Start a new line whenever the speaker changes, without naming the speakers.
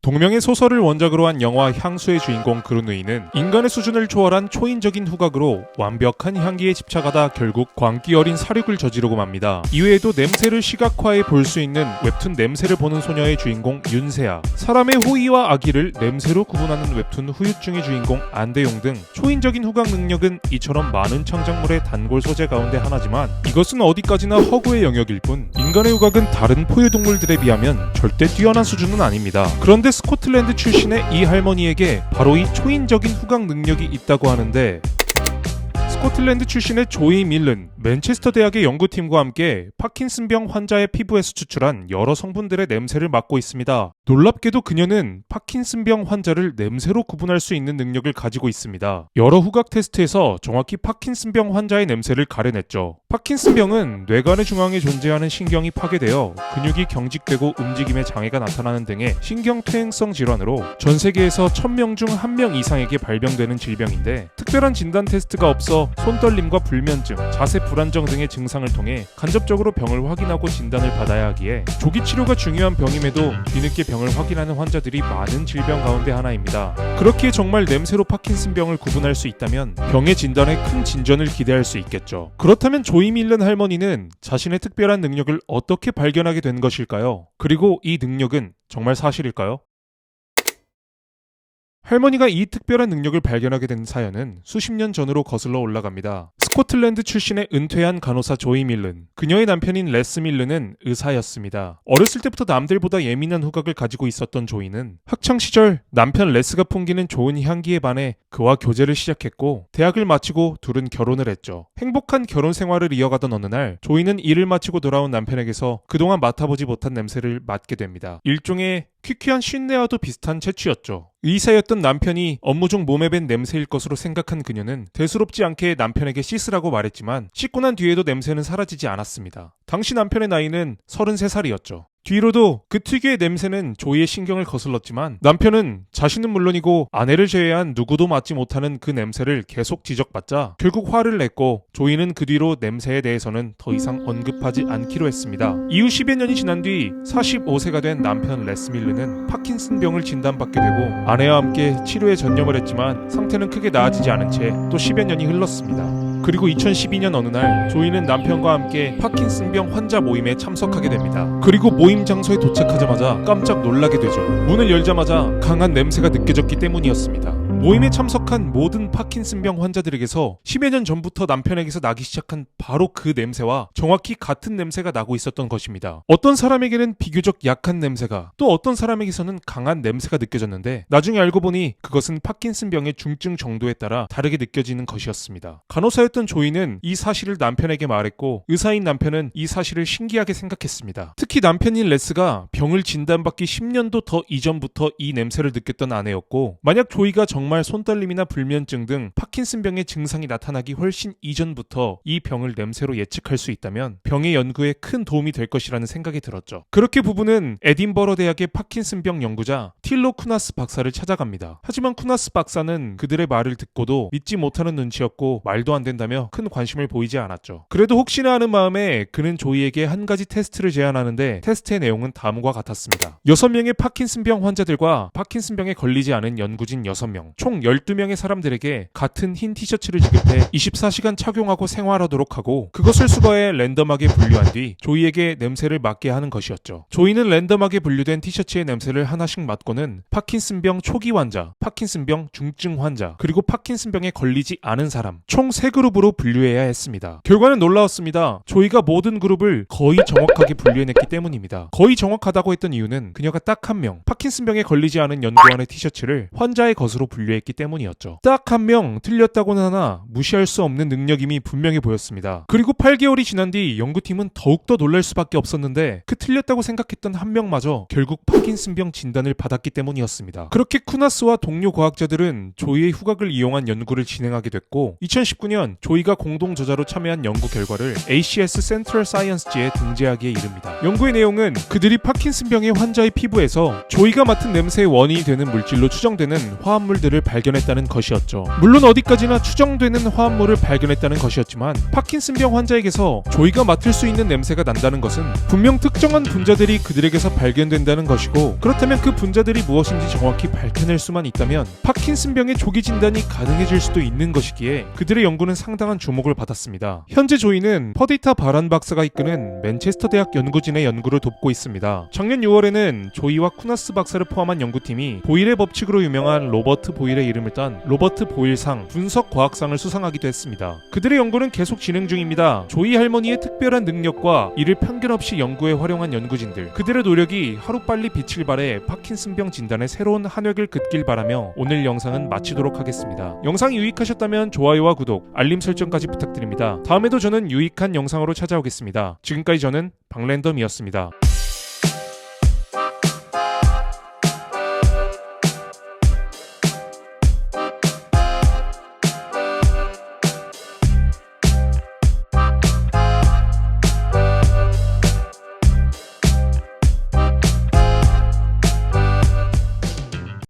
동명의 소설을 원작으로 한 영화 향수의 주인공 그루누이는 인간의 수준을 초월한 초인적인 후각으로 완벽한 향기에 집착하다 결국 광기 어린 살육을 저지르고 맙니다. 이외에도 냄새를 시각화해 볼 수 있는 웹툰 냄새를 보는 소녀의 주인공 윤세아, 사람의 호의와 악의를 냄새로 구분하는 웹툰 후유증의 주인공 안대용 등 초인적인 후각 능력은 이처럼 많은 창작물의 단골 소재 가운데 하나지만 이것은 어디까지나 허구의 영역일 뿐 인간의 후각은 다른 포유동물들에 비하면 절대 뛰어난 수준은 아닙니다. 그런데 스코틀랜드 출신의 이 할머니에게 바로 이 초인적인 후각 능력이 있다고 하는데, 스코틀랜드 출신의 조이 밀른, 맨체스터 대학의 연구팀과 함께 파킨슨병 환자의 피부에서 추출한 여러 성분들의 냄새를 맡고 있습니다. 놀랍게도 그녀는 파킨슨병 환자를 냄새로 구분할 수 있는 능력을 가지고 있습니다. 여러 후각 테스트에서 정확히 파킨슨병 환자의 냄새를 가려냈죠. 파킨슨병은 뇌관의 중앙에 존재하는 신경이 파괴되어 근육이 경직되고 움직임에 장애가 나타나는 등의 신경퇴행성 질환으로 전 세계에서 1000명 중 1명 이상에게 발병되는 질병인데, 특별한 진단 테스트가 없어 손떨림과 불면증, 자세 불안정 등의 증상을 통해 간접적으로 병을 확인하고 진단을 받아야 하기에 조기 치료가 중요한 병임에도 뒤늦게 병을 확인하는 환자들이 많은 질병 가운데 하나입니다. 그렇기에 정말 냄새로 파킨슨병을 구분할 수 있다면 병의 진단에 큰 진전을 기대할 수 있겠죠. 그렇다면 조이 밀른 할머니는 자신의 특별한 능력을 어떻게 발견하게 된 것일까요? 그리고 이 능력은 정말 사실일까요? 할머니가 이 특별한 능력을 발견하게 된 사연은 수십 년 전으로 거슬러 올라갑니다. 스코틀랜드 출신의 은퇴한 간호사 조이 밀른, 그녀의 남편인 레스 밀른은 의사였습니다. 어렸을 때부터 남들보다 예민한 후각을 가지고 있었던 조이는 학창시절 남편 레스가 풍기는 좋은 향기에 반해 그와 교제를 시작했고, 대학을 마치고 둘은 결혼을 했죠. 행복한 결혼 생활을 이어가던 어느 날 조이는 일을 마치고 돌아온 남편에게서 그동안 맡아보지 못한 냄새를 맡게 됩니다. 일종의 퀴퀴한 쉰내와도 비슷한 채취였죠. 의사였던 남편이 업무 중 몸에 밴 냄새일 것으로 생각한 그녀는 대수롭지 않게 남편에게 씻으라고 말했지만 씻고 난 뒤에도 냄새는 사라지지 않았습니다. 당시 남편의 나이는 33살이었죠. 뒤로도 그 특유의 냄새는 조이의 신경을 거슬렀지만 남편은 자신은 물론이고 아내를 제외한 누구도 맡지 못하는 그 냄새를 계속 지적받자 결국 화를 냈고, 조이는 그 뒤로 냄새에 대해서는 더 이상 언급하지 않기로 했습니다. 이후 10여 년이 지난 뒤 45세가 된 남편 레스 밀르는 파킨슨병을 진단받게 되고 아내와 함께 치료에 전념을 했지만 상태는 크게 나아지지 않은 채 또 10여 년이 흘렀습니다. 그리고 2012년 어느 날 조이는 남편과 함께 파킨슨병 환자 모임에 참석하게 됩니다. 그리고 모임 장소에 도착하자마자 깜짝 놀라게 되죠. 문을 열자마자 강한 냄새가 느껴졌기 때문이었습니다. 모임에 참석한 모든 파킨슨병 환자들에게서 10여 년 전부터 남편에게서 나기 시작한 바로 그 냄새와 정확히 같은 냄새가 나고 있었던 것입니다. 어떤 사람에게는 비교적 약한 냄새가, 또 어떤 사람에게서는 강한 냄새가 느껴졌는데 나중에 알고 보니 그것은 파킨슨병의 중증 정도에 따라 다르게 느껴지는 것이었습니다. 간호사였던 조이는 이 사실을 남편에게 말했고, 의사인 남편은 이 사실을 신기하게 생각했습니다. 특히 남편인 레스가 병을 진단받기 10년도 더 이전부터 이 냄새를 느꼈던 아내였고, 만약 조이가 정말 손떨림이나 불면증 등 파킨슨병의 증상이 나타나기 훨씬 이전부터 이 병을 냄새로 예측할 수 있다면 병의 연구에 큰 도움이 될 것이라는 생각이 들었죠. 그렇게 부부는 에딘버러 대학의 파킨슨병 연구자 틸로 쿠나스 박사를 찾아갑니다. 하지만 쿠나스 박사는 그들의 말을 듣고도 믿지 못하는 눈치였고 말도 안 된다며 큰 관심을 보이지 않았죠. 그래도 혹시나 하는 마음에 그는 조이에게 한 가지 테스트를 제안하는데, 테스트의 내용은 다음과 같았습니다. 6명의 파킨슨병 환자들과 파킨슨병에 걸리지 않은 연구진 6명, 총 12명의 사람들에게 같은 흰 티셔츠를 지급해 24시간 착용하고 생활하도록 하고, 그것을 수거해 랜덤하게 분류한 뒤 조이에게 냄새를 맡게 하는 것이었죠. 조이는 랜덤하게 분류된 티셔츠의 냄새를 하나씩 맡고는 파킨슨병 초기 환자, 파킨슨병 중증 환자, 그리고 파킨슨병에 걸리지 않은 사람 총 3그룹으로 분류해야 했습니다. 결과는 놀라웠습니다. 조이가 모든 그룹을 거의 정확하게 분류해냈기 때문입니다. 거의 정확하다고 했던 이유는 그녀가 딱 한 명, 파킨슨병에 걸리지 않은 연구원의 티셔츠를 환자의 것으로 분류했기 때문이었죠. 딱 한 명 틀렸다고는 하나 무시할 수 없는 능력임이 분명해 보였습니다. 그리고 8개월이 지난 뒤 연구팀은 더욱더 놀랄 수밖에 없었는데, 그 틀렸다고 생각했던 한 명마저 결국 파킨슨병 진단을 받았기 때문이었습니다. 그렇게 쿠나스와 동료 과학자들은 조이의 후각을 이용한 연구를 진행하게 됐고, 2019년 조이가 공동 저자로 참여한 연구 결과를 ACS 센트럴 사이언스지에 등재하기에 이릅니다. 연구의 내용은 그들이 파킨슨병의 환자의 피부에서 조이가 맡은 냄새의 원인이 되는 물질로 추정되는 화합물들을 발견했다는 것이었죠. 물론 어디까지나 추정되는 화합물을 발견했다는 것이었지만 파킨슨병 환자에게서 조이가 맡을 수 있는 냄새가 난다는 것은 분명 특정한 분자들이 그들에게서 발견된다는 것이고, 그렇다면 그 분자들이 비결이 무엇인지 정확히 밝혀낼 수만 있다면 파킨슨병의 조기 진단이 가능해질 수도 있는 것이기에 그들의 연구는 상당한 주목을 받았습니다. 현재 조이는 퍼디타 바란 박사가 이끄는 맨체스터 대학 연구진의 연구를 돕고 있습니다. 작년 6월에는 조이와 쿠나스 박사를 포함한 연구팀이 보일의 법칙으로 유명한 로버트 보일의 이름을 딴 로버트 보일상 분석 과학상을 수상하기도 했습니다. 그들의 연구는 계속 진행 중입니다. 조이 할머니의 특별한 능력과 이를 편견 없이 연구에 활용한 연구진들, 그들의 노력이 하루빨리 빛을 발해 파킨슨병 진단의 새로운 한 획을 긋길 바라며 오늘 영상은 마치도록 하겠습니다. 영상이 유익하셨다면 좋아요와 구독, 알림 설정까지 부탁드립니다. 다음에도 저는 유익한 영상으로 찾아오겠습니다. 지금까지 저는 박랜덤이었습니다.